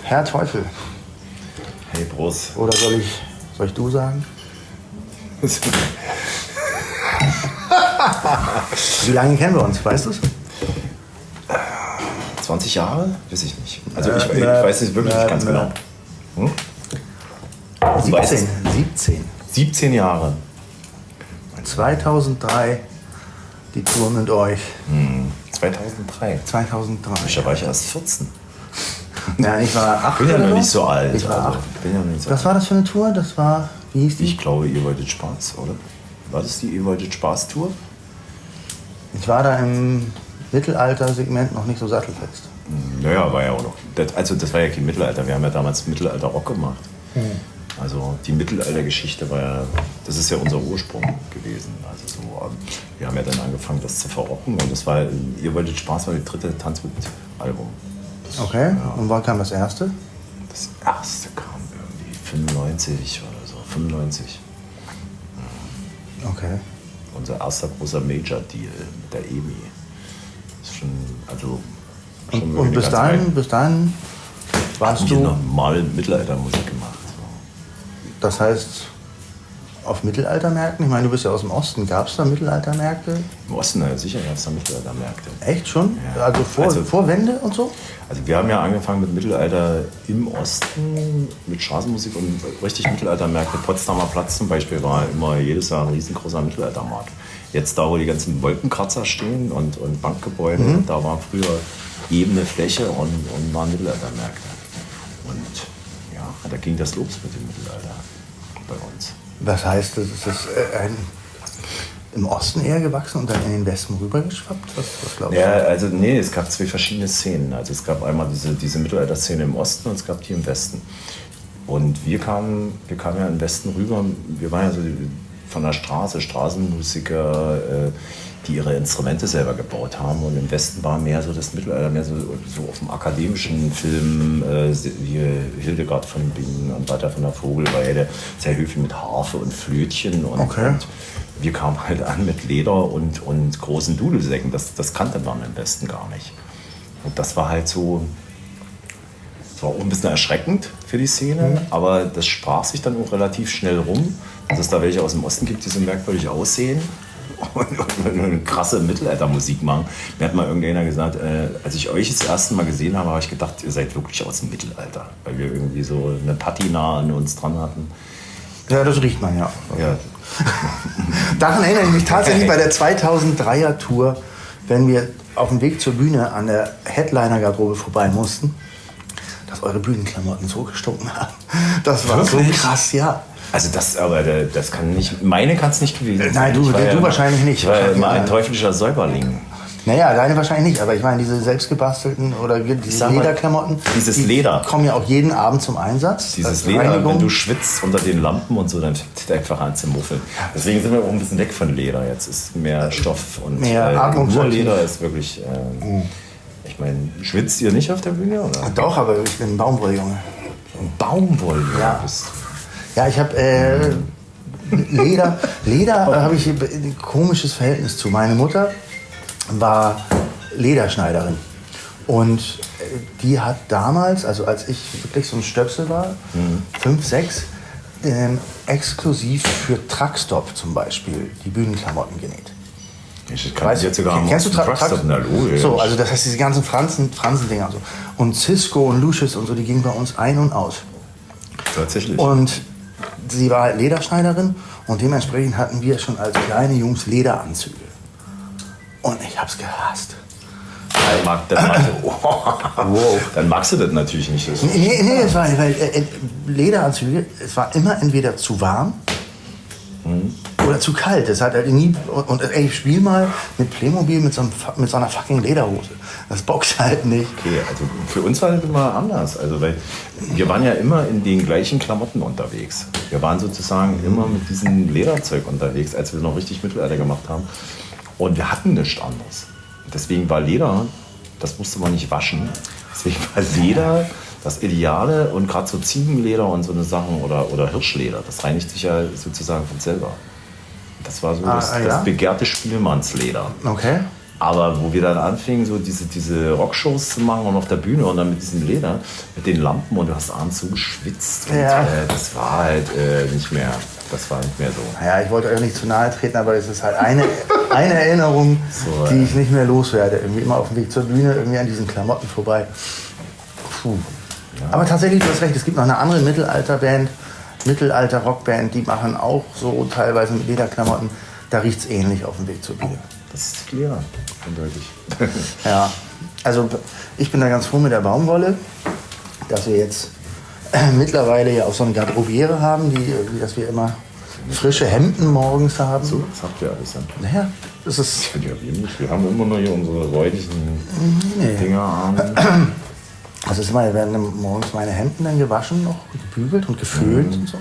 Herr Teufel. Hey Prost. Oder soll ich du sagen? Wie lange kennen wir uns, weißt du es? 20 Jahre? Weiß ich nicht. Also ich weiß es wirklich nicht ganz genau. 17. 17 Jahre. 2003, die Tour mit euch. 2003. 2003. Da war ich erst 14. Ja, ich war 8. Ich bin ja noch nicht so alt. Ich war 8. Was war das für eine Tour? Das war, wie hieß die? Ich glaube, ihr wolltet Spaß, oder? War das die Ihr wolltet Spaß-Tour? Ich war da im Mittelalter-Segment noch nicht so sattelfest. Naja, war ja auch noch. Das war ja kein Mittelalter. Wir haben ja damals Mittelalter-Rock gemacht. Also die Mittelalter-Geschichte war ja, das ist ja unser Ursprung gewesen. Also so, wir haben ja dann angefangen, das zu verrocken. Und das war, Ihr wolltet Spaß, war das 3. Tanzwut-Album. Okay, ja. Und wann kam das erste? Das erste kam irgendwie 95 oder so. 95. Okay. Unser erster großer Major-Deal mit der EMI. Das ist schon, also... Schon und bis dahin warst du... normal Mittelaltermusik gemacht. So. Das heißt, auf Mittelaltermärkten? Ich meine, du bist ja aus dem Osten. Gab es da Mittelaltermärkte? Im Osten, ja, sicher gab es da Mittelaltermärkte. Echt schon? Ja. Also vor Wende und so? Also wir haben ja angefangen mit Mittelalter im Osten, mit Straßenmusik und richtig Mittelaltermärkte. Potsdamer Platz zum Beispiel war immer jedes Jahr ein riesengroßer Mittelaltermarkt. Jetzt da, wo die ganzen Wolkenkratzer stehen und Bankgebäude, da war früher ebene Fläche und waren Mittelaltermärkte. Und ja, da ging das los mit dem Mittelalter bei uns. Das heißt, das ist im Osten eher gewachsen und dann in den Westen rübergeschwappt? Was glaubst du? Ja, also nee, es gab 2 verschiedene Szenen. Also es gab einmal diese Mittelalter-Szene im Osten und es gab die im Westen. Und wir kamen ja im Westen rüber. Wir waren ja so von der Straße, Straßenmusiker, die ihre Instrumente selber gebaut haben. Und im Westen war mehr so das Mittelalter, mehr so auf dem akademischen Film, wie Hildegard von Bingen und Walter von der Vogelweide, sehr höflich mit Harfe und Flötchen. Und wir kamen halt an mit Leder und großen Dudelsäcken. Das kannte man im Westen gar nicht. Und das war halt so, das war auch ein bisschen erschreckend für die Szene, aber das sprach sich dann auch relativ schnell rum, dass es da welche aus dem Osten gibt, die so merkwürdig aussehen und krasse Mittelaltermusik machen. Mir hat mal irgendeiner gesagt, als ich euch das erste Mal gesehen habe, habe ich gedacht, ihr seid wirklich aus dem Mittelalter, weil wir irgendwie so eine Patina an uns dran hatten. Ja, das riecht man ja. Daran erinnere ich mich tatsächlich bei der 2003er Tour, wenn wir auf dem Weg zur Bühne an der Headliner-Garderobe vorbei mussten, dass eure Bühnenklamotten so gestunken haben. Das war so krass, ja. Also das kann nicht, meine kann es nicht gewesen sein. Nein, du wahrscheinlich nicht. Ich war ja immer ein teuflischer Säuberling. Naja, deine wahrscheinlich nicht, aber ich meine, diese selbstgebastelten oder diese Lederklamotten, dieses Leder kommen ja auch jeden Abend zum Einsatz. Dieses Leder, wenn du schwitzt unter den Lampen und so, dann fängt es einfach an zu muffeln. Deswegen sind wir auch ein bisschen weg von Leder. Jetzt ist mehr Stoff und nur Leder ist wirklich... Ich meine, schwitzt ihr nicht auf der Bühne? Oder? Doch, aber ich bin ein Baumwolljunge. Ein Baumwolljunge? Ja. Ja, ich habe Leder habe ich ein komisches Verhältnis zu. Meine Mutter war Lederschneiderin und die hat damals, also als ich wirklich so ein Stöpsel war, 5, 6, exklusiv für Truckstop zum Beispiel die Bühnenklamotten genäht. Ich kann jetzt sogar kennst du Truckstop? So, also das heißt diese ganzen Fransen-Dinger und so. Und Cisco und Lucius und so, die gingen bei uns ein und aus. Tatsächlich. Und sie war halt Lederschneiderin und dementsprechend hatten wir schon als kleine Jungs Lederanzüge. Und ich hab's gehasst. Dann magst du das natürlich nicht. Das nee, es war, weil Lederanzüge, es war immer entweder zu warm oder zu kalt. Es hat halt nie, und ey, ich spiel mal mit Playmobil mit so einer fucking Lederhose. Das bockt halt nicht. Okay, also für uns war das immer anders. Also, weil wir waren ja immer in den gleichen Klamotten unterwegs. Wir waren sozusagen immer mit diesem Lederzeug unterwegs, als wir noch richtig Mittelalter gemacht haben. Und wir hatten nichts anderes. Deswegen war Leder, das musste man nicht waschen. Deswegen war Leder das Ideale und gerade so Ziegenleder und so eine Sachen oder Hirschleder, das reinigt sich ja sozusagen von selber. Das war so das begehrte Spielmannsleder. Okay. Aber wo wir dann anfingen, so diese Rockshows zu machen und auf der Bühne und dann mit diesem Leder, mit den Lampen und du hast abends so geschwitzt. Und, das war halt nicht mehr so. Naja, ich wollte euch nicht zu nahe treten, aber es ist halt eine Erinnerung, die ich nicht mehr loswerde. Irgendwie immer auf dem Weg zur Bühne, irgendwie an diesen Klamotten vorbei. Puh. Ja. Aber tatsächlich, du hast recht, es gibt noch eine andere Mittelalter-Rockband, die machen auch so teilweise mit Lederklamotten. Da riecht es ähnlich auf dem Weg zur Bühne. Das ist Leder, eindeutig. Ja, also ich bin da ganz froh mit der Baumwolle, dass wir jetzt mittlerweile ja auch so eine Garderobiere haben, dass wir immer frische Hemden morgens haben. So, das habt ihr alles. Naja, das ist... Ja, wir nicht. Wir haben immer noch hier unsere räudigen Dinger an. Also werden morgens meine Hemden dann gewaschen, noch gebügelt und geföhnt und so.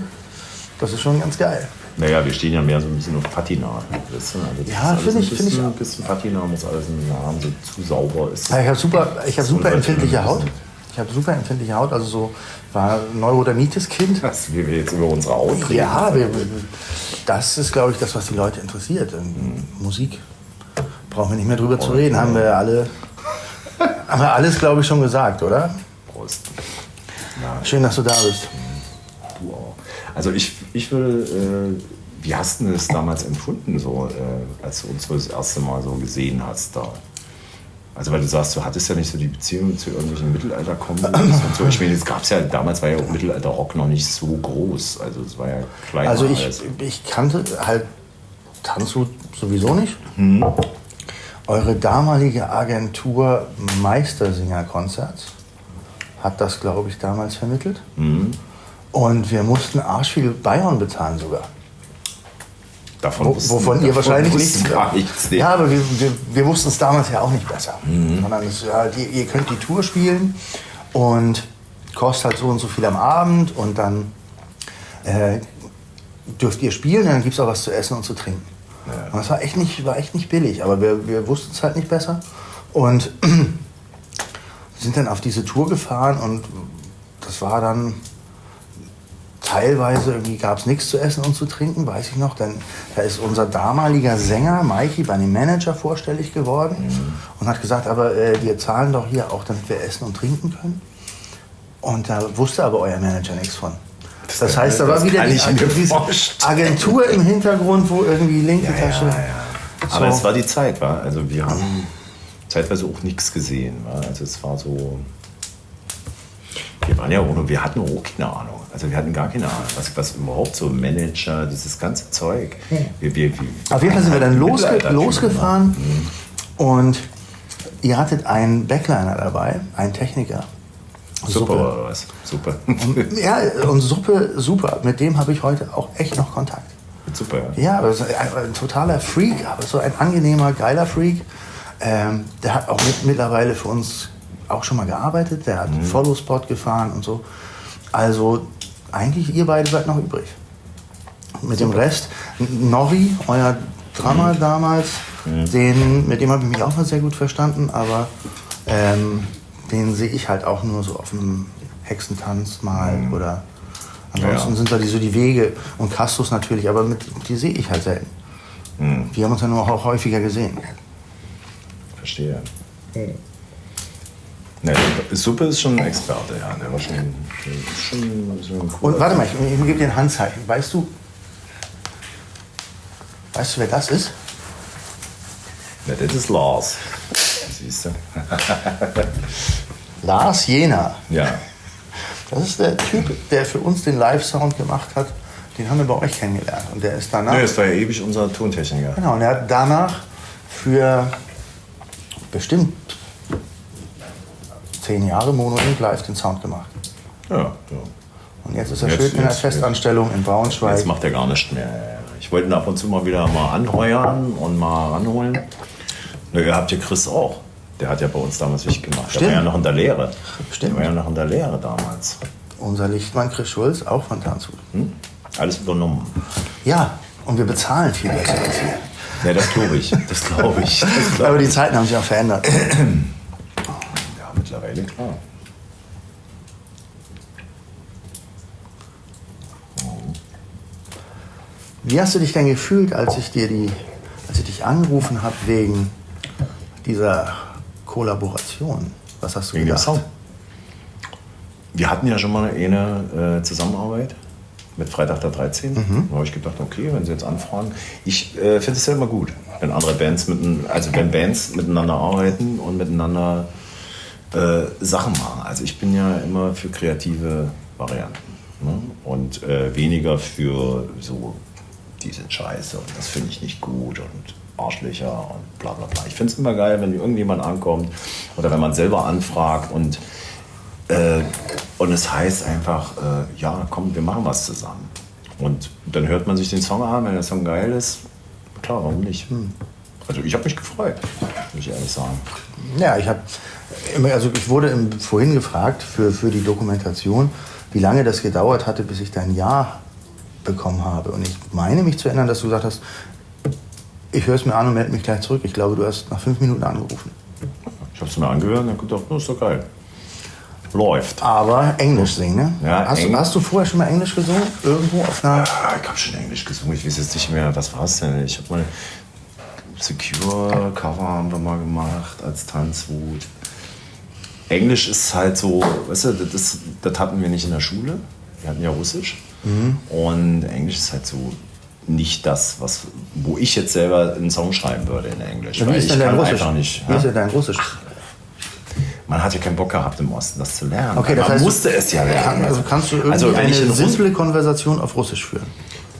Das ist schon ganz geil. Naja, wir stehen ja mehr so ein bisschen auf Patina. Weißt du? Also ja, finde ich auch. Ein bisschen Patina muss alles in den Haaren so zu sauber ist. Ja, ich habe super empfindliche Haut. Also so war Neurodermitis-Kind. Wie wir jetzt über unsere Haut reden. Ja, das ist, glaube ich, das, was die Leute interessiert. Musik brauchen wir nicht mehr drüber zu reden. Haben wir alles, glaube ich, schon gesagt, oder? Prost. Schön, dass du da bist. Du auch. Also ich würde, wie hast du es damals empfunden, so, als du uns das erste Mal so gesehen hast da? Also weil du sagst, du hattest ja nicht so die Beziehung zu irgendwelchen Mittelalter-Kombos und so. Ich meine, es gab's ja, damals war ja auch Mittelalter-Rock noch nicht so groß. Also es war ja kleiner. Also ich kannte halt Tanzhut sowieso nicht. Eure damalige Agentur Meistersinger-Konzerts hat das, glaube ich, damals vermittelt. Und wir mussten arsch viel Bayern bezahlen sogar. Wovon ihr wahrscheinlich nichts. Ja, aber wir wussten es damals ja auch nicht besser. Sondern ihr könnt die Tour spielen und kostet halt so und so viel am Abend und dann dürft ihr spielen und dann gibt es auch was zu essen und zu trinken. Ja. Und das war echt nicht billig, aber wir wussten es halt nicht besser. Und sind dann auf diese Tour gefahren und das war dann... Teilweise irgendwie gab es nichts zu essen und zu trinken, weiß ich noch. Da ist unser damaliger Sänger, Mikey, bei dem Manager vorstellig geworden und hat gesagt, aber wir zahlen doch hier auch, damit wir essen und trinken können. Und da wusste aber euer Manager nichts von. Das heißt, da war wieder diese Agentur im Hintergrund, wo irgendwie linke Tasche... Ja. Aber es war die Zeit, war. Also wir haben zeitweise auch nichts gesehen. War. Also es war so... Wir hatten auch keine Ahnung. Also wir hatten gar keine Ahnung, was überhaupt so Manager, dieses ganze Zeug. Auf jeden Fall sind wir dann losgefahren und ihr hattet einen Backliner dabei, einen Techniker. Suppe oder was? Super. Und Suppe, super. Mit dem habe ich heute auch echt noch Kontakt. Super, ja. Ja, aber ein totaler Freak, aber so ein angenehmer, geiler Freak. Der hat auch mittlerweile für uns auch schon mal gearbeitet, der hat Follow-Spot gefahren und so. Also eigentlich ihr beide seid noch übrig. Mit dem Rest, Norri, euer Drummer damals, mit dem habe ich mich auch mal sehr gut verstanden, aber den sehe ich halt auch nur so auf einem Hexentanz mal oder ansonsten sind da die Wege und Castus natürlich, aber die sehe ich halt selten. Wir haben uns ja nur auch häufiger gesehen. Verstehe. Ne, Suppe ist schon ein Experte, ja. Der war schon cool. Und warte mal, ich gebe dir ein Handzeichen. Weißt du, wer das ist? Ja, das ist Lars. Siehst du? Lars Jena. Ja. Das ist der Typ, der für uns den Live-Sound gemacht hat. Den haben wir bei euch kennengelernt. Und der ist danach... Ne, das war ja ewig unser Tontechniker. Genau, und er hat danach für bestimmt 10 Jahre Mono Inc. Live den Sound gemacht. Ja. Und jetzt ist er schön in der Festanstellung in Braunschweig. Jetzt macht er gar nichts mehr. Ich wollte ihn ab und zu mal wieder anheuern und mal ranholen. Na, ihr habt ja Chris auch. Der hat ja bei uns damals wichtig gemacht. Stimmt. Der war ja noch in der Lehre. Stimmt. Der war ja noch in der Lehre damals. Unser Lichtmann Chris Schulz, auch von Tanzhut. Alles übernommen. Ja, und wir bezahlen viel besser als ihr. Ja, das glaube ich. Aber die Zeiten haben sich auch verändert. Ja, mittlerweile, klar. Wie hast du dich denn gefühlt, als ich dich angerufen habe wegen dieser Kollaboration? Was hast du Wegen dem gedacht? Song. Wir hatten ja schon mal eine Zusammenarbeit mit Freitag der 13. Da habe ich gedacht, okay, wenn sie jetzt anfragen. Ich finde es ja immer gut, wenn andere Bands wenn Bands miteinander arbeiten und miteinander Sachen machen. Also ich bin ja immer für kreative Varianten. Ne? Und weniger für so, die sind scheiße und das finde ich nicht gut und Arschlöcher und bla bla bla. Ich finde es immer geil, wenn irgendjemand ankommt oder wenn man selber anfragt und es heißt einfach, ja, komm, wir machen was zusammen. Und dann hört man sich den Song an, wenn der Song geil ist, klar, warum nicht? Also ich habe mich gefreut, muss ich ehrlich sagen. Ja, ich wurde vorhin gefragt für die Dokumentation, wie lange das gedauert hatte, bis ich dein Ja bekommen habe. Und ich meine mich zu erinnern, dass du gesagt hast, ich höre es mir an und melde mich gleich zurück. Ich glaube, du hast nach 5 Minuten angerufen. Ich habe es mir angehört und habe gedacht, das ist doch geil. Läuft. Aber Englisch singen, ne? Ja, hast du vorher schon mal Englisch gesungen? Irgendwo auf einer... Ja, ich habe schon Englisch gesungen. Ich weiß jetzt nicht mehr, was war es denn? Ich habe mal Secure-Cover haben wir mal gemacht als Tanzwut. Englisch ist halt so, weißt du, das hatten wir nicht in der Schule. Wir hatten ja Russisch. Und Englisch ist halt so nicht das, wo ich jetzt selber einen Song schreiben würde in Englisch. Ja, wie ist denn dein Russisch? Einfach nicht. Wie ist denn dein Russisch? Man hat ja keinen Bock gehabt im Osten, das zu lernen. Okay, das man heißt, musste es ja lernen. Also kannst du irgendwie wenn ich eine simple Konversation auf Russisch führen?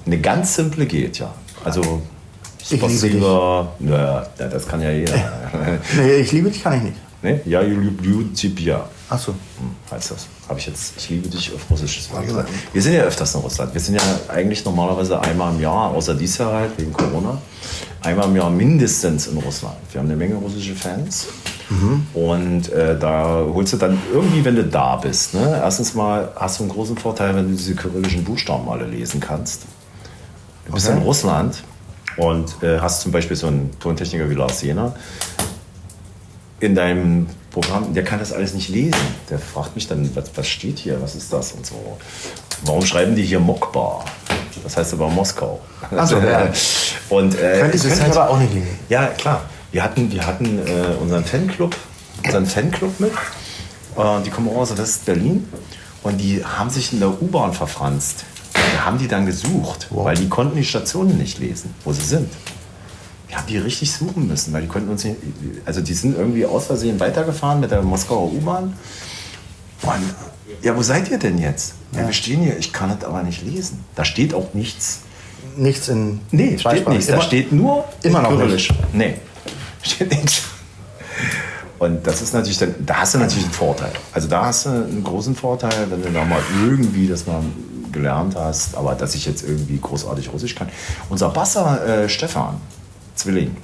Eine ganz simple geht, ja. Also Ich liebe dich. Ja, das kann ja jeder. Nee, ich liebe dich kann ich nicht. Ne? Ja, ja. Ach so. Heißt das. Habe ich jetzt, ich liebe dich auf Russisch gesagt. Wir sind ja öfters in Russland. Wir sind ja eigentlich normalerweise einmal im Jahr, außer dies Jahr halt, wegen Corona, einmal im Jahr mindestens in Russland. Wir haben eine Menge russische Fans. Und da holst du dann irgendwie, wenn du da bist, ne? Erstens mal hast du einen großen Vorteil, wenn du diese kyrillischen Buchstaben alle lesen kannst. Du bist in Russland und hast zum Beispiel so einen Tontechniker wie Lars Jena in deinem Programm, der kann das alles nicht lesen. Der fragt mich dann, was steht hier, was ist das und so. Warum schreiben die hier Mokbar? Das heißt aber Moskau. Achso, ja. Und Könnte ich aber auch nicht lesen. Ja, klar. Wir hatten unseren Fanclub mit. Die kommen aus West-Berlin und die haben sich in der U-Bahn verfranst. Wir haben die dann gesucht, weil die konnten die Stationen nicht lesen, wo sie sind. Wir haben die richtig suchen müssen, weil die konnten uns nicht, also die sind irgendwie aus Versehen weitergefahren mit der Moskauer U-Bahn. Und ja, wo seid ihr denn jetzt? Ja, wir stehen hier, ich kann das aber nicht lesen. Da steht auch nichts. Nichts in... Nee, steht nichts. Da steht nur immer noch Kyrillisch. Nee, steht nichts. Und das ist natürlich dann, da hast du natürlich einen Vorteil. Also da hast du einen großen Vorteil, wenn du da mal irgendwie das mal gelernt hast, aber dass ich jetzt irgendwie großartig Russisch kann. Unser Basser Stefan, Zwilling,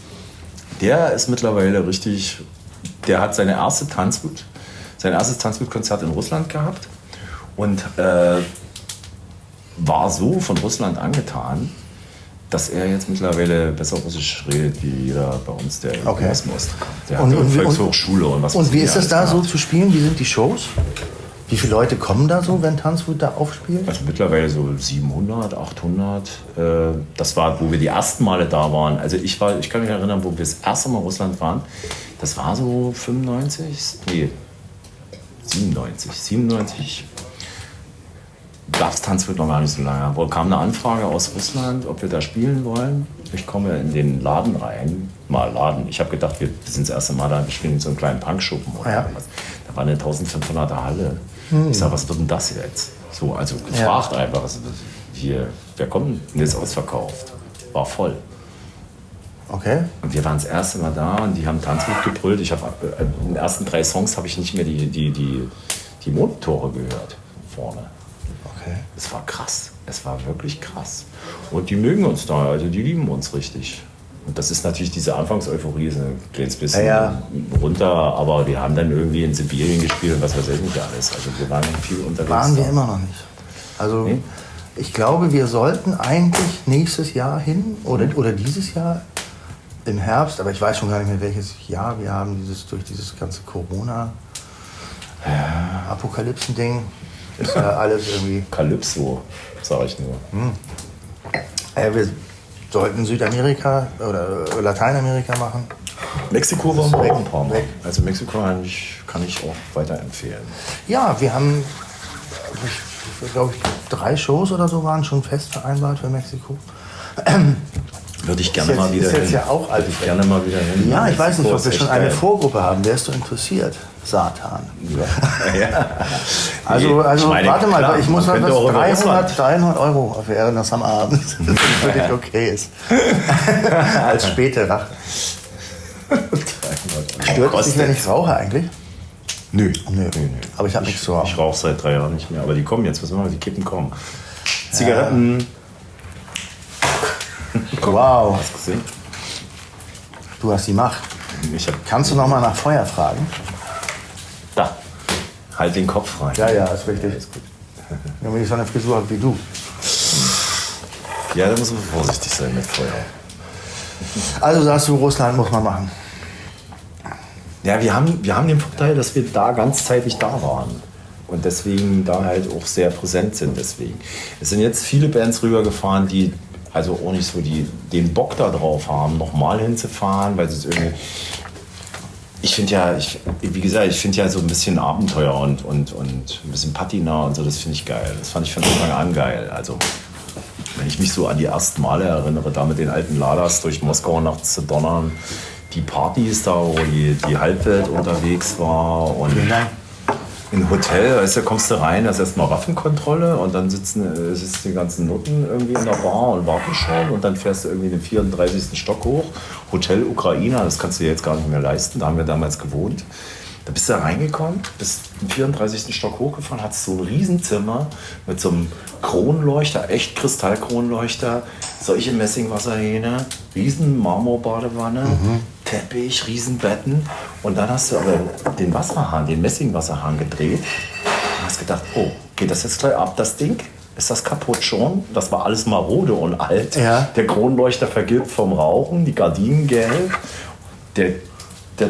der ist mittlerweile richtig, der hat sein erstes Tanzwut-Konzert in Russland gehabt und war so von Russland angetan, dass er jetzt mittlerweile besser Russisch redet wie jeder bei uns, der aus dem Osten kommt. Der hat eine Volkshochschule und was. Und wie ist das da so zu spielen? Wie sind die Shows? Wie viele Leute kommen da so, wenn Tanzwut da aufspielt? Also mittlerweile so 700, 800. Das war, wo wir die ersten Male da waren. Also ich kann mich erinnern, wo wir das erste Mal in Russland waren. Das war so 97. Gab es Tanzwut noch gar nicht so lange. Da kam eine Anfrage aus Russland, ob wir da spielen wollen. Ich komme in den Laden rein. Ich habe gedacht, wir sind das erste Mal da, wir spielen in so einem kleinen Punkschuppen oder was. Da war eine 1500er Halle. Ich sage, was wird denn das jetzt? So, also gefragt einfach, wer kommt denn jetzt ausverkauft? War voll. Okay. Und wir waren das erste Mal da und die haben Tanzwut gebrüllt. In den ersten 3 Songs habe ich nicht mehr die Monitore gehört vorne. Okay. Es war krass. Es war wirklich krass. Und die mögen uns da, also die lieben uns richtig. Und das ist natürlich diese Anfangseuphorie, ist ein kleines bisschen runter, aber wir haben dann irgendwie in Sibirien gespielt und was weiß ich nicht alles. Also wir waren viel unterwegs. Waren wir immer noch nicht. Also ich glaube, wir sollten eigentlich nächstes Jahr hin oder dieses Jahr im Herbst, aber ich weiß schon gar nicht mehr welches Jahr wir haben, durch dieses ganze Corona-Apokalypsen-Ding. Ist ja alles irgendwie... Calypso, sage ich nur. Wir sollten Südamerika oder Lateinamerika machen. Mexiko waren wir auch ein paar Mal. Weg. Also Mexiko kann ich auch weiterempfehlen. Ja, wir haben, glaube ich, 3 Shows oder so waren schon fest vereinbart für Mexiko. Würde ich gerne Ist mal jetzt- wieder ist jetzt hin. ja auch alt. Würde ich gerne mal wieder hin. Ja, ich weiß nicht, Mexiko ob wir ist schon echt eine geil. Vorgruppe haben. Wärst du interessiert, Satan? Ja. Also Ich meine, warte mal, klar, ich muss man mal könnte auch über 300 Euro während das am Abend, das für dich okay ist. Als späte Rache. Stört es dich, wenn ich rauche eigentlich? Nö. Nö. Aber ich habe nichts zu rauchen. Ich rauche seit 3 Jahren nicht mehr, aber die kommen jetzt. Was machen wir? Die Kippen kommen. Zigaretten. Wow, Hast du gesehen? du hast die Macht. Ich hab Kannst du noch mal nach Feuer fragen? da. Halt den Kopf rein. Ja, ist richtig. Wenn ich so eine Frisur habe wie du. Ja, da muss man vorsichtig sein mit Feuer. Also sagst du, Russland muss man machen. Ja, wir haben den Vorteil, dass wir da ganzzeitig da waren. Und deswegen da halt auch sehr präsent sind. Deswegen. Es sind jetzt viele Bands rübergefahren, die also auch nicht so den Bock da drauf haben, nochmal hinzufahren, weil sie es irgendwie. Ich finde ja, wie gesagt, ich finde ja so ein bisschen Abenteuer und ein bisschen Patina und so, das finde ich geil. Das fand ich von Anfang an geil. Also, wenn ich mich so an die ersten Male erinnere, da mit den alten Ladas durch Moskau nachts zu donnern, die Partys da, wo die Halbwelt unterwegs war und Vielen Dank. in Hotel, weißt du, kommst du rein, da ist erstmal Waffenkontrolle und dann sitzen die ganzen Nutten irgendwie in der Bar und warten schon und dann fährst du irgendwie den 34. Stock hoch. Hotel Ukraina, das kannst du dir jetzt gar nicht mehr leisten, da haben wir damals gewohnt. Da bist du da reingekommen, bist den 34. Stock hochgefahren, hattest so ein Riesenzimmer mit so einem Kronleuchter, echt Kristallkronleuchter, solche Messingwasserhähne, riesen Marmorbadewanne, Teppich, Riesenbetten und dann hast du aber den Wasserhahn, den Messingwasserhahn gedreht und hast gedacht, oh, geht das jetzt gleich ab, das Ding? Ist das kaputt schon? Das war alles marode und alt. Ja. Der Kronleuchter vergilbt vom Rauchen, die Gardinen gelb, der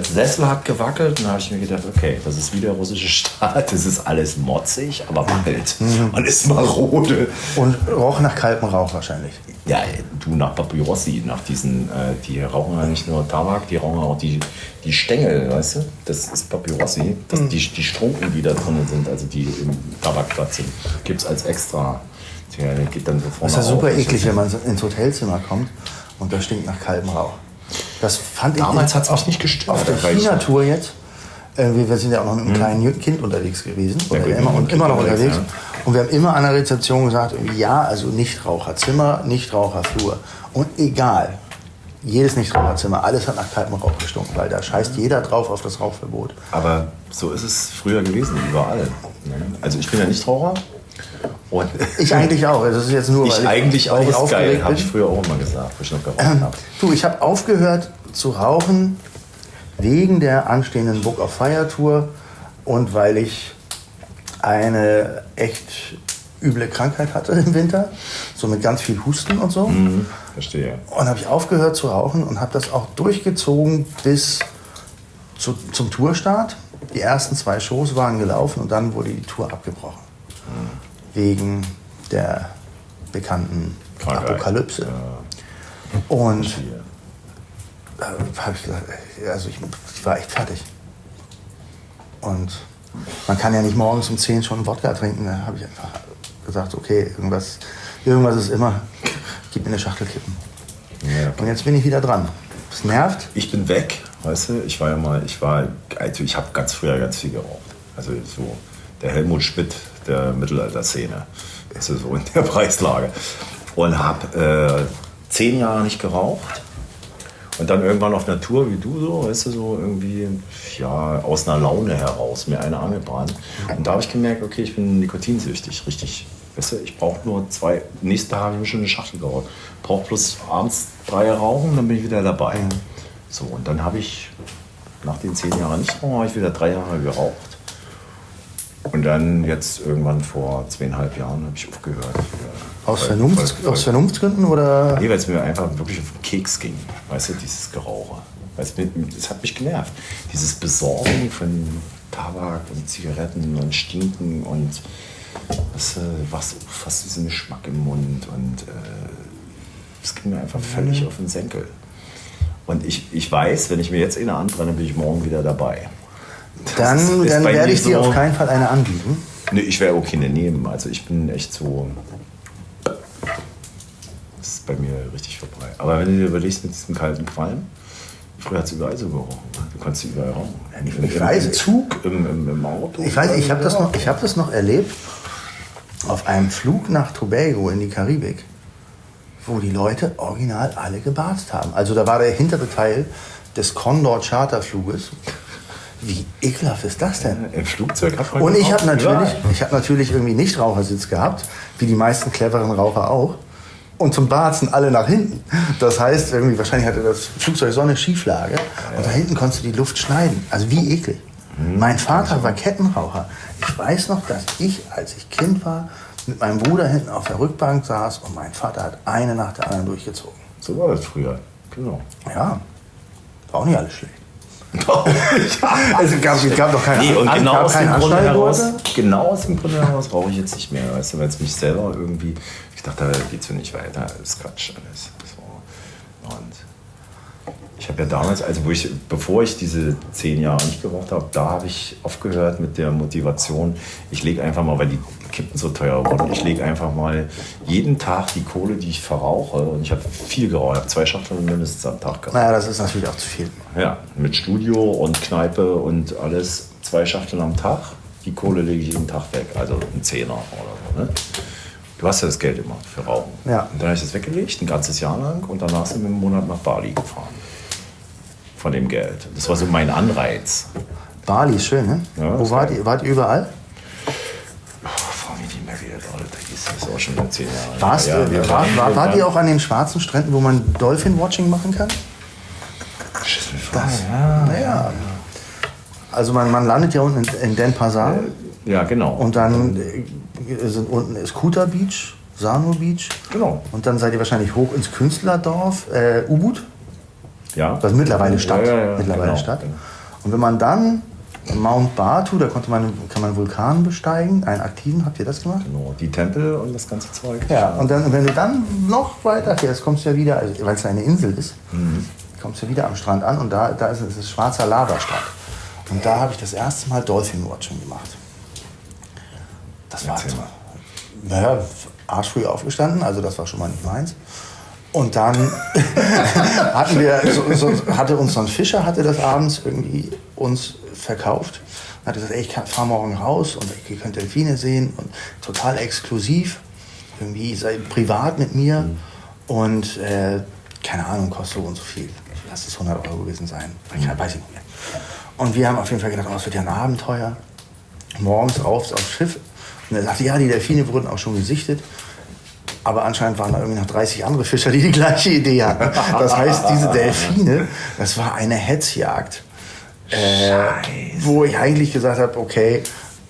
Sessel hat gewackelt und da habe ich mir gedacht, okay, das ist wie der russische Staat, das ist alles motzig, aber wackelt und ist marode. Und roch nach kaltem Rauch wahrscheinlich. Ja, du nach Papyrossi, nach diesen, die rauchen ja nicht nur Tabak, die rauchen auch die Stängel, weißt du? Das ist Papyrossi, die Strunken, die da drin sind, also die im Tabakblatt sind, gibt es als extra. Der geht dann so vorne Das ist ja super auf. eklig, wenn man ins Hotelzimmer kommt und das stinkt nach kaltem Rauch. Das fand ich Damals hat's mich nicht gestört. Auf der weil ich- China-Tour jetzt. Wir sind ja auch noch mit einem kleinen Kind unterwegs gewesen. Ja, Oder gut, immer, mit und dem immer noch Kind unterwegs. unterwegs, Und wir haben immer an der Rezeption gesagt, ja, also Nichtraucherzimmer, Nichtraucherflur. Und egal, jedes Nichtraucherzimmer, alles hat nach kaltem Rauch gestunken, weil da scheißt jeder drauf auf das Rauchverbot. Aber so ist es früher gewesen, überall. Also ich bin ja nicht Raucher. Und Ich eigentlich auch. Das ist jetzt nur, ich weil eigentlich auch, weil ich ist geil, aufgeregt habe bin. ich früher auch immer gesagt, wo ich noch geraucht habe. Du, ich habe aufgehört zu rauchen wegen der anstehenden Book of Fire Tour und weil ich eine echt üble Krankheit hatte im Winter, so mit ganz viel Husten und so. Verstehe. Und habe ich aufgehört zu rauchen und habe das auch durchgezogen bis zum Tourstart. Die ersten 2 Shows waren gelaufen und dann wurde die Tour abgebrochen. Wegen der bekannten Krankheit. Apokalypse. Und habe ich gesagt, also ich war echt fertig. Und man kann ja nicht morgens um 10 schon Wodka trinken. Da habe ich einfach gesagt, okay, irgendwas ist immer, gib mir eine Schachtel Kippen. Ja. Und jetzt bin ich wieder dran. Es nervt. Ich bin weg, weißt du, ich habe ganz früher ganz viel geraucht. Also so der Helmut Schmidt der Mittelalter-Szene. Also so in der Preislage. Und habe 10 Jahre nicht geraucht. Und dann irgendwann auf einer Tour wie du so, weißt du, so irgendwie, ja, aus einer Laune heraus mir eine angebrannt. Und da habe ich gemerkt, okay, ich bin nikotinsüchtig, richtig. Weißt du, ich brauche nur 2, nächsten Tag habe ich mir schon eine Schachtel geraucht. Brauche bloß abends 3 rauchen, dann bin ich wieder dabei. So, und dann habe ich, nach den 10 Jahren nicht rauchen, habe ich wieder 3 Jahre geraucht. Und dann jetzt irgendwann vor 2,5 Jahren habe ich aufgehört. Aus Vernunftsgründen oder? Nee, weil es mir einfach wirklich auf den Keks ging. Weißt du, dieses Gerauche. Das hat mich genervt. Dieses Besorgen von Tabak und Zigaretten und Stinken und fast diesen Geschmack im Mund. Und es ging mir einfach völlig auf den Senkel. Und ich weiß, wenn ich mir jetzt eine anbrenne, bin ich morgen wieder dabei. Dann werde ich dir auf keinen Fall eine anbieten. Nee, ich werde auch keine nehmen. Also ich bin echt so... Das ist bei mir richtig vorbei. Aber wenn du dir überlegst mit diesem kalten Qualm, früher hat es überall so gerochen. Du konntest überall rauchen. Ich weiß, im Zug, im Auto. Ich weiß, ich habe das noch erlebt auf einem Flug nach Tobago in die Karibik, wo die Leute original alle gebarzt haben. Also da war der hintere Teil des Condor Charterfluges. Wie ekelhaft ist das denn? Im Flugzeug hat man Und ich geraucht. habe natürlich irgendwie nicht Rauchersitz gehabt, wie die meisten cleveren Raucher auch. Und zum Barzen alle nach hinten. Das heißt, irgendwie wahrscheinlich hatte das Flugzeug so eine Schieflage. Und da hinten konntest du die Luft schneiden. Also wie eklig. Mein Vater war Kettenraucher. Ich weiß noch, dass ich, als ich Kind war, mit meinem Bruder hinten auf der Rückbank saß und mein Vater hat eine nach der anderen durchgezogen. So war das früher. Genau. Ja, war auch nicht alles schlecht. Es gab doch keine und genau aus dem Grunde heraus, Anschnallgurte. rauche ich jetzt nicht mehr. Weißt du, weil es mich selber irgendwie... Ich dachte, da geht's mir nicht weiter. Das ist Quatsch alles. So. Und ich habe ja damals, also bevor ich diese 10 Jahre nicht geraucht habe, da habe ich aufgehört mit der Motivation, ich lege einfach mal, weil die Kippen so teuer wurden, ich lege einfach mal jeden Tag die Kohle, die ich verrauche, und ich habe viel geraucht, ich habe 2 Schachteln mindestens am Tag geraucht. Naja, das ist natürlich auch zu viel. Ja, mit Studio und Kneipe und alles 2 Schachteln am Tag. Die Kohle lege ich jeden Tag weg, also ein Zehner oder so. Ne? Du hast ja das Geld immer für Rauchen. Ja. Und dann habe ich das weggelegt, ein ganzes Jahr lang, und danach sind wir einen Monat nach Bali gefahren. Von dem Geld. Das war so mein Anreiz. Bali ist schön, ne? Ja, Wo wart ihr? Wart ihr überall? Frau mich nicht mehr wieder, Leute. Das ist auch schon 10 Jahre. Wart ihr auch an den schwarzen Stränden, wo man Dolphin-Watching machen kann? Naja. Also man landet ja unten in Denpasar. Ja, genau. Und dann unten ist Kuta Beach, Sano Beach. Genau. Und dann seid ihr wahrscheinlich hoch ins Künstlerdorf, Ubud. Ja. Das ist mittlerweile Stadt. Ja, mittlerweile genau. Stadt. Und wenn man dann Mount Batu, da kann man Vulkan besteigen, einen aktiven, habt ihr das gemacht? Genau, die Tempel und das ganze Zeug. Ja, und dann, wenn du dann noch weiter fährst, kommst du ja wieder, also, weil es eine Insel ist, kommst du ja wieder am Strand an, und da ist es schwarzer Lavastrand. Und da habe ich das erste Mal Dolphin-Watching gemacht. Das war Erzähl mal. naja, arschfrüh aufgestanden, also das war schon mal nicht meins. Und dann hatte uns so ein Fischer, hatte das abends irgendwie uns verkauft. Und hat gesagt, ey, ich fahr morgen raus und ihr könnt Delfine sehen und total exklusiv. Irgendwie sei privat mit mir und keine Ahnung, kostet so und so viel. Lass es 100 € gewesen sein. Weiß ich nicht mehr. Und wir haben auf jeden Fall gedacht, oh, das wird ja ein Abenteuer. Morgens aufs Schiff. Und er sagte, ja, die Delfine wurden auch schon gesichtet. Aber anscheinend waren da irgendwie noch 30 andere Fischer, die gleiche Idee hatten. Das heißt, diese Delfine, das war eine Hetzjagd. Wo ich eigentlich gesagt habe, okay,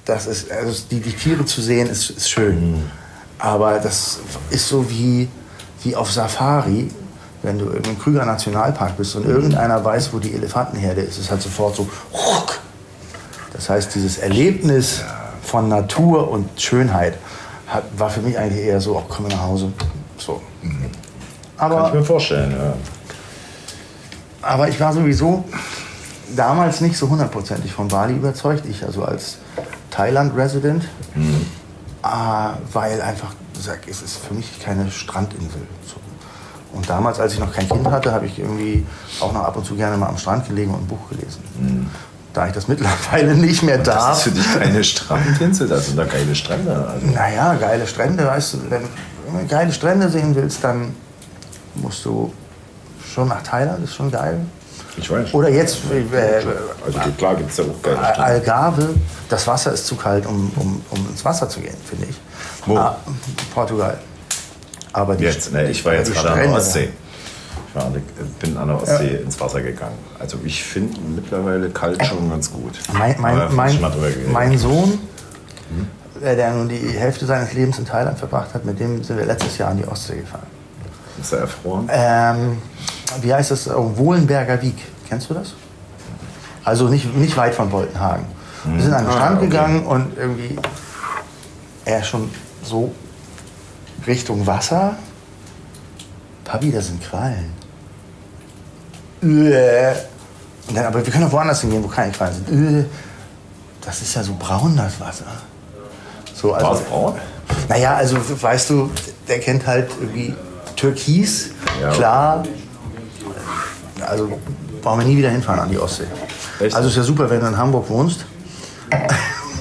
das ist, also die Tiere zu sehen, ist schön. Aber das ist so wie auf Safari, wenn du im Krüger Nationalpark bist und irgendeiner weiß, wo die Elefantenherde ist. Es ist halt sofort so, ruck. Das heißt, dieses Erlebnis von Natur und Schönheit war für mich eigentlich eher so, komm nach Hause. So. Kann ich mir vorstellen, ja. Aber ich war sowieso damals nicht so 100%ig von Bali überzeugt. Ich also als Thailand-Resident. Weil einfach, es ist für mich keine Strandinsel. So. Und damals, als ich noch kein Kind hatte, habe ich irgendwie auch noch ab und zu gerne mal am Strand gelegen und ein Buch gelesen. Da ich das mittlerweile nicht mehr darf. Das ist für dich keine Strandinsel, das sind da geile Strände. Also. Naja, geile Strände, weißt du, wenn du geile Strände sehen willst, dann musst du schon nach Thailand, ist schon geil. Ich weiß. Oder jetzt, also klar gibt es ja auch geile Strände. Algarve, das Wasser ist zu kalt, um ins Wasser zu gehen, finde ich. Wo? Portugal. Aber ich war jetzt gerade an der Strände, Ostsee. Bin an der Ostsee ins Wasser gegangen. Also ich finde mittlerweile kalt schon ganz gut. Mein Sohn, der nun die Hälfte seines Lebens in Thailand verbracht hat, mit dem sind wir letztes Jahr an die Ostsee gefahren. Ist er erfroren? Wie heißt das? Wohlenberger Wiek. Kennst du das? Also nicht weit von Boltenhagen. Wir sind an den Strand gegangen und irgendwie er schon so Richtung Wasser. Papi, das sind Quallen. Und dann, aber wir können auch woanders hingehen, wo keine Quallen sind. Das ist ja so braun, das Wasser. So, also, War es braun? naja, also weißt du, der kennt halt irgendwie Türkis, Ja. klar. Also brauchen wir nie wieder hinfahren an die Ostsee. Echt? Also ist ja super, wenn du in Hamburg wohnst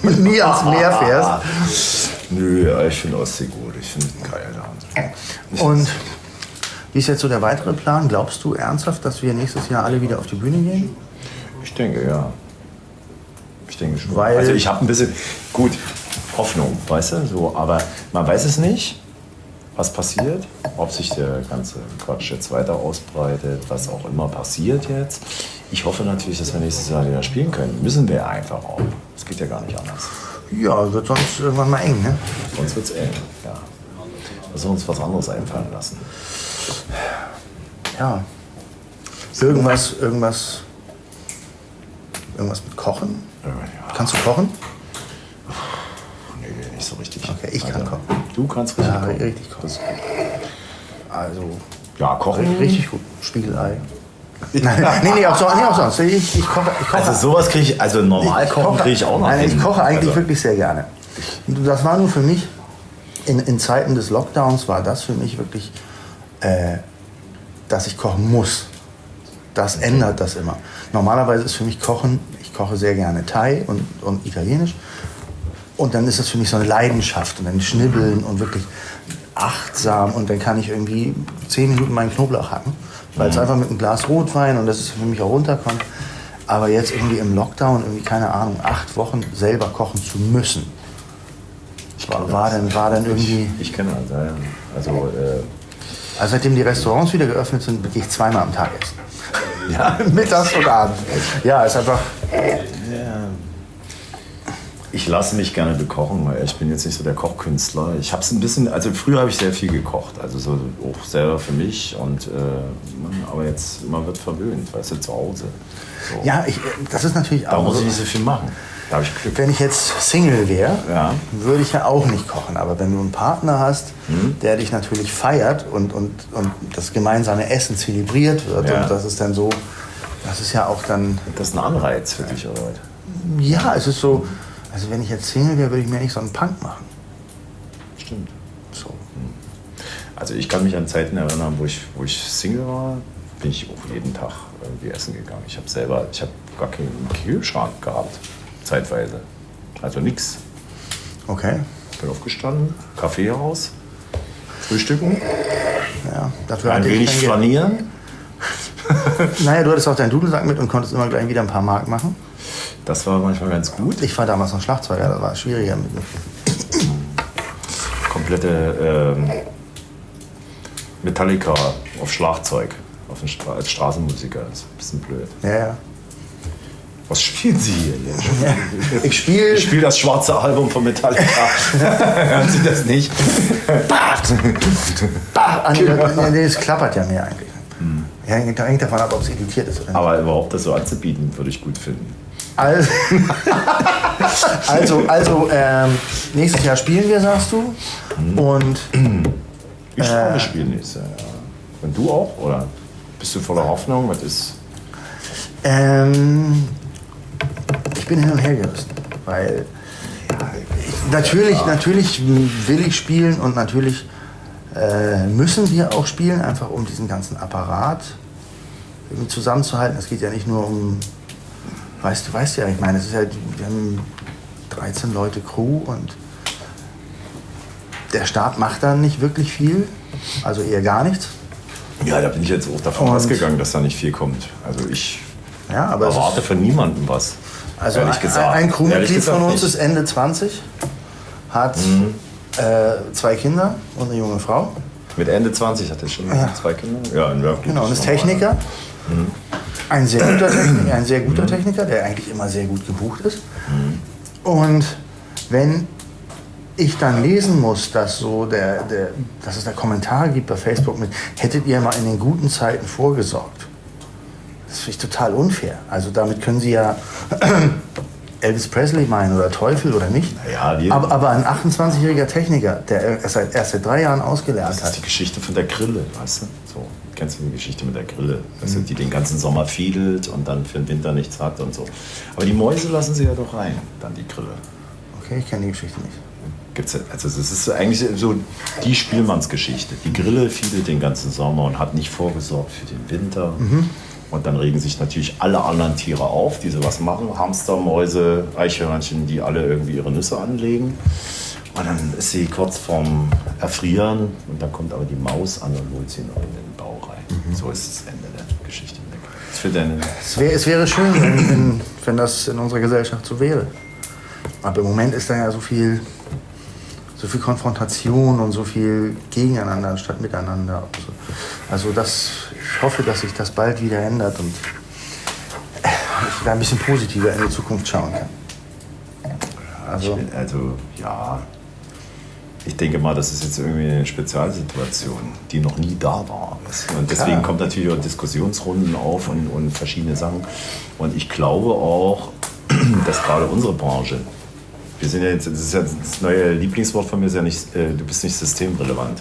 und nie ans Meer fährst. Nö, ja, ich finde Ostsee gut. Ich finde geil da. Und wie ist jetzt so der weitere Plan? Glaubst du ernsthaft, dass wir nächstes Jahr alle wieder auf die Bühne gehen? Ich denke, ja. Ich denke schon. Weil- also ich habe ein bisschen, gut, Hoffnung, weißt du, so, aber man weiß es nicht, was passiert, ob sich der ganze Quatsch jetzt weiter ausbreitet, was auch immer passiert jetzt. Ich hoffe natürlich, dass wir nächstes Jahr wieder spielen können. Müssen wir einfach auch. Es geht ja gar nicht anders. Ja, wird sonst irgendwann mal eng, ne? Sonst wird es eng, ja. Müssen wir uns was anderes einfallen lassen. Ja. Irgendwas mit Kochen? Ja. Kannst du kochen? Nee, nicht so richtig. Okay, ich kann kochen. Du kannst richtig Ja, kochen. richtig kochen. Das ist gut. Also, Ja, kochen. richtig gut. Spiegelei. Nein, nee, auch sonst. Ich koche. Also sowas kriege ich, also normal kochen kriege ich auch noch Nein, hin. ich koche eigentlich Also, wirklich sehr gerne. Das war nur für mich, in Zeiten des Lockdowns war das für mich wirklich, dass ich kochen muss. Das ändert das immer. Normalerweise ist für mich Kochen, ich koche sehr gerne Thai und Italienisch. Und dann ist das für mich so eine Leidenschaft. Und dann schnibbeln und wirklich achtsam. Und dann kann ich irgendwie 10 Minuten meinen Knoblauch hacken. Weil es einfach mit einem Glas Rotwein und das ist für mich auch runterkommt. Aber jetzt irgendwie im Lockdown, irgendwie, keine Ahnung, 8 Wochen selber kochen zu müssen. War dann irgendwie. Ich kenne das, ja. Also, Also seitdem die Restaurants wieder geöffnet sind, gehe ich 2-mal am Tag essen. Ja, mittags und abends. Ja, ist einfach. ich lasse mich gerne bekochen, weil ich bin jetzt nicht so der Kochkünstler. Ich habe es ein bisschen, also früher habe ich sehr viel gekocht, also so auch selber für mich und aber jetzt man wird verwöhnt, weißt du, zu Hause. So. Ja, das ist natürlich Da auch. muss so, ich nicht so viel machen. Da habe ich Glück. wenn ich jetzt Single wäre, Ja. würde ich ja auch nicht kochen. Aber wenn du einen Partner hast, der dich natürlich feiert und das gemeinsame Essen zelebriert wird, Ja. und das ist dann so, das ist ja auch dann, Das ist ein Anreiz für dich, oder was? ja, es ist so, also wenn ich jetzt Single wäre, würde ich mir nicht so einen Punk machen. Stimmt. So. Also ich kann mich an Zeiten erinnern, wo ich Single war, bin ich auch jeden Tag irgendwie essen gegangen. Ich habe gar keinen Kühlschrank gehabt, zeitweise. Also nix. Okay, Bin aufgestanden, Kaffee raus, frühstücken, ja, dafür ein hatte ich wenig kein Geld. flanieren. Naja, du hattest auch deinen Dudelsack mit und konntest immer gleich wieder ein paar Mark machen. Das war manchmal ganz gut. Ich war damals noch Schlagzeuger, das war schwieriger mit mir. Komplette Metallica auf Schlagzeug, als Straßenmusiker. Das ist ein bisschen blöd. Ja, ja. Was spielen Sie hier jetzt? Ich spiele. Ich spiele das schwarze Album von Metallica. Hören Sie das nicht? Nee, es klappert ja mehr eigentlich. Ja, hängt davon ab, ob es editiert ist oder nicht. Aber überhaupt das so anzubieten, würde ich gut finden. Also, nächstes Jahr spielen wir, sagst du. Und Ich freue mich spielen nächstes Jahr. Ja. Und du auch? Oder bist du voller Hoffnung? Was ist? ich bin hin und her gerissen, weil natürlich will ich spielen und natürlich müssen wir auch spielen, einfach um diesen ganzen Apparat irgendwie zusammenzuhalten. Es geht ja nicht nur um, weißt du ja, ich meine, es ist ja, wir haben 13 Leute Crew und der Staat macht dann nicht wirklich viel, also eher gar nichts. Ja, da bin ich jetzt auch davon Und- ausgegangen, dass da nicht viel kommt. Also ich Ja, aber es erwarte ist, von niemandem was. also ehrlich gesagt. ein Ehrlich Crewmitglied gesagt von uns nicht. ist Ende 20, hat 2 Kinder und eine junge Frau. Mit Ende 20 hat er schon Ja. 2 Kinder. Ja, gut, Genau, und das ist normal. Techniker. Ein sehr guter Techniker, der eigentlich immer sehr gut gebucht ist. Und wenn ich dann lesen muss, dass dass es da Kommentare gibt bei Facebook mit, hättet ihr mal in den guten Zeiten vorgesorgt. Das finde ich total unfair. Also damit können Sie ja Elvis Presley meinen oder Teufel oder nicht. Naja, aber ein 28-jähriger Techniker, der erst seit 3 Jahren ausgelernt das ist hat. die Geschichte von der Grille, weißt du? So, kennst du die Geschichte mit der Grille, also die den ganzen Sommer fiedelt und dann für den Winter nichts hat und so. Aber die Mäuse lassen sie ja doch rein, dann die Grille. Okay, ich kenne die Geschichte nicht. Gibt's, also das ist eigentlich so die Spielmannsgeschichte. Die Grille fiedelt den ganzen Sommer und hat nicht vorgesorgt für den Winter. Und dann regen sich natürlich alle anderen Tiere auf, die sowas machen. Hamster, Mäuse, Eichhörnchen, die alle irgendwie ihre Nüsse anlegen. Und dann ist sie kurz vorm Erfrieren und dann kommt aber die Maus an und holt sie noch in den Bauch rein. So ist das Ende der Geschichte. Es wäre schön, wenn das in unserer Gesellschaft so wäre. Aber im Moment ist da ja so viel Konfrontation und so viel Gegeneinander statt Miteinander. Also ich hoffe, dass sich das bald wieder ändert und ich da ein bisschen positiver in die Zukunft schauen kann. Also ja, ich denke mal, das ist jetzt irgendwie eine Spezialsituation, die noch nie da war. Und deswegen kommt natürlich auch Diskussionsrunden auf und verschiedene Sachen. Und ich glaube auch, dass gerade unsere Branche, wir sind ja jetzt, das ist ja das neue Lieblingswort von mir, ist ja nicht, du bist nicht systemrelevant.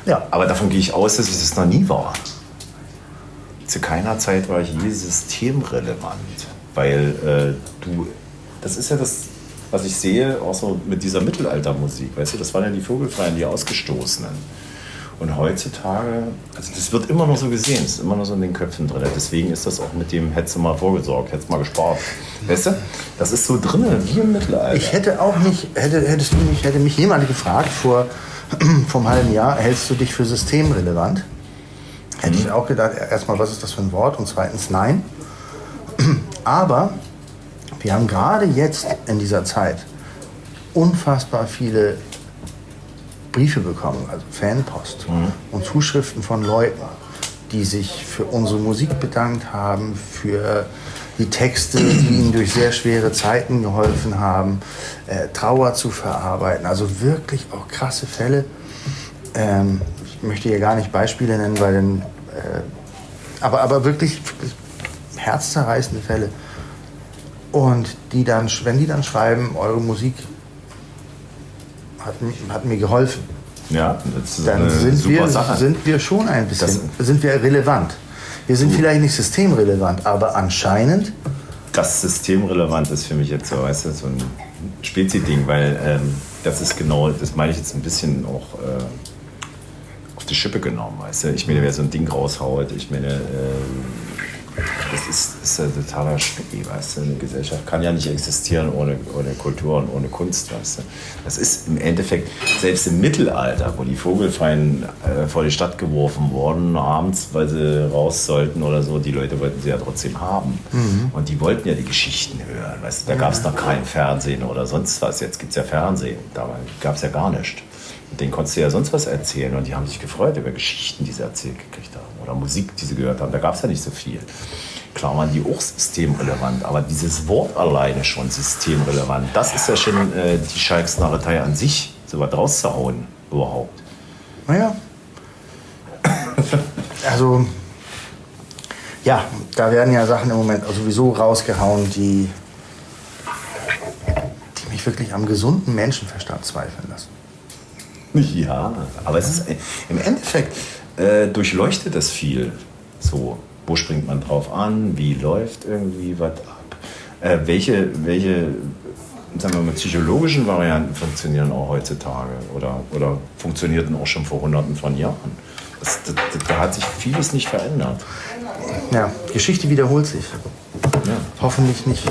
Ja. Aber davon gehe ich aus, dass ich das noch nie war. Zu keiner Zeit war ich je systemrelevant, weil das ist ja das, was ich sehe, auch so mit dieser Mittelaltermusik, weißt du, das waren ja die Vogelfreien, die Ausgestoßenen. Und heutzutage, also das wird immer noch so gesehen, das ist immer noch so in den Köpfen drin. Deswegen ist das auch mit dem, hättest du mal vorgesorgt, hättest mal gespart. Weißt du, das ist so drin, wie im Mittelalter. Ich hätte auch nicht, hätte mich jemand gefragt vor einem halben Jahr, hältst du dich für systemrelevant? Hätte ich auch gedacht, erstmal, was ist das für ein Wort? Und zweitens, nein. Aber wir haben gerade jetzt in dieser Zeit unfassbar viele Briefe bekommen, also Fanpost und Zuschriften von Leuten, die sich für unsere Musik bedankt haben, für die Texte, die ihnen durch sehr schwere Zeiten geholfen haben, Trauer zu verarbeiten. Also wirklich auch krasse Fälle. Ich möchte hier gar nicht Beispiele nennen, weil aber wirklich herzzerreißende Fälle. Und wenn die dann schreiben, eure Musik hat mir geholfen, ja, das ist dann eine super Sache. Sind wir schon ein bisschen, sind wir relevant. Wir sind vielleicht nicht systemrelevant, aber anscheinend. Das systemrelevant ist für mich jetzt so, weißt du, so ein Spezi-Ding, weil das ist genau, das meine ich jetzt ein bisschen auch auf die Schippe genommen, weißt du. Ich meine, wer so ein Ding raushaut, ich meine, das ist ja totaler Specki, weißt du. Eine Gesellschaft kann ja nicht existieren ohne Kultur und ohne Kunst, weißt du. Das ist im Endeffekt, selbst im Mittelalter, wo die Vogelfreien vor die Stadt geworfen wurden, abends, weil sie raus sollten oder so, die Leute wollten sie ja trotzdem haben. Und die wollten ja die Geschichten hören, weißt du. Da gab es noch kein Fernsehen oder sonst was. Jetzt gibt es ja Fernsehen, damals gab es ja gar nichts. Und denen konntest du ja sonst was erzählen und die haben sich gefreut über Geschichten, die sie erzählt gekriegt haben oder Musik, die sie gehört haben. Da gab es ja nicht so viel. Klar waren die auch systemrelevant, aber dieses Wort alleine schon systemrelevant, das ist ja schon die Schalksnarretei an sich, so was rauszuhauen überhaupt. Naja, also ja, da werden ja Sachen im Moment sowieso rausgehauen, die mich wirklich am gesunden Menschenverstand zweifeln lassen. Ja, aber es ist im Endeffekt durchleuchtet das viel. So, wo springt man drauf an? Wie läuft irgendwie was ab? Welche sagen wir mal, psychologischen Varianten funktionieren auch heutzutage oder funktionierten auch schon vor Hunderten von Jahren? Da hat sich vieles nicht verändert. Ja, Geschichte wiederholt sich. Ja. Hoffentlich nicht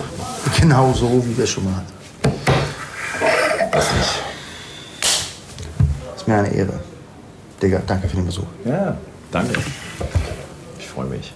genau so, wie wir schon mal hatten. Das nicht. Ist mir eine Ehre. Digga, danke für den Besuch. Ja, danke. Ich freue mich.